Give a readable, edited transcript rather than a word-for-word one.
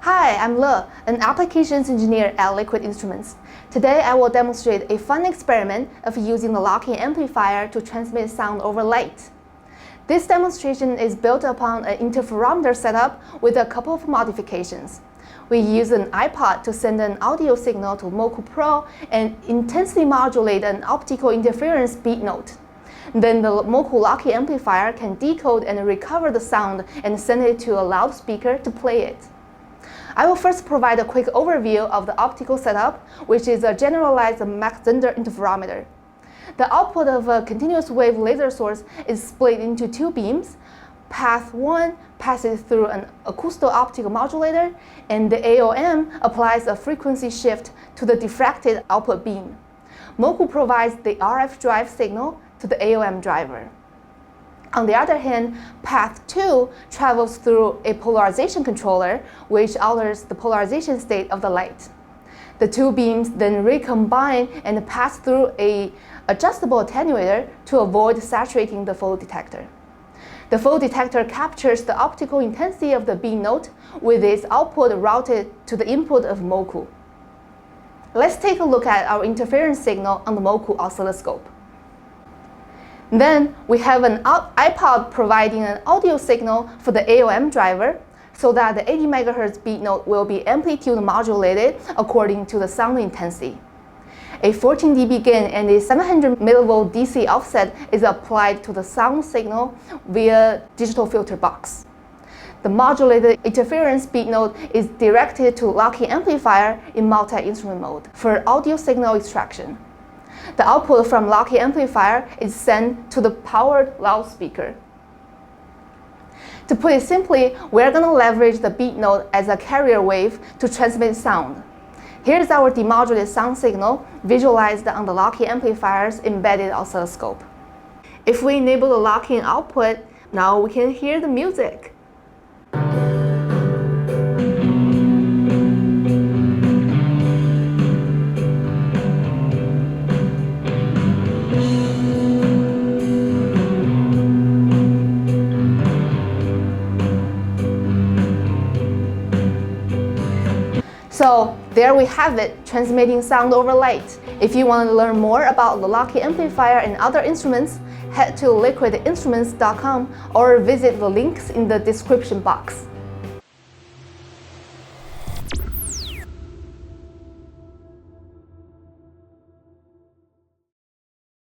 Hi, I'm Le, an applications engineer at Liquid Instruments. Today I will demonstrate a fun experiment of using the lock-in amplifier to transmit sound over light. This demonstration is built upon an interferometer setup with a couple of modifications. We use an iPod to send an audio signal to Moku Pro and intensity-modulate an optical interference beat note. Then the Moku Lock-in Amplifier can decode and recover the sound and send it to a loudspeaker to play it. I will first provide a quick overview of the optical setup, which is a generalized Mach-Zehnder interferometer. The output of a continuous wave laser source is split into two beams. Path 1 passes through an acousto-optical modulator, and the AOM applies a frequency shift to the diffracted output beam. Moku provides the RF drive signal to the AOM driver. On the other hand, path 2 travels through a polarization controller, which alters the polarization state of the light. The two beams then recombine and pass through an adjustable attenuator to avoid saturating the photodetector. The photodetector captures the optical intensity of the beam note with its output routed to the input of Moku. Let's take a look at our interference signal on the Moku Oscilloscope. Then we have an iPod providing an audio signal for the AOM driver so that the 80 MHz beat note will be amplitude modulated according to the sound intensity. A 14 dB gain and a 700 mV DC offset is applied to the sound signal via digital filter box. The modulated interference beat note is directed to lock-in amplifier in multi-instrument mode for audio signal extraction. The output from lock-in amplifier is sent to the powered loudspeaker. To put it simply, we're going to leverage the beat note as a carrier wave to transmit sound. Here's our demodulated sound signal visualized on the lock-in amplifier's embedded oscilloscope. If we enable the lock-in output, now we can hear the music. So there we have it, transmitting sound over light. If you want to learn more about the lock-in amplifier and other instruments, head to liquidinstruments.com or visit the links in the description box.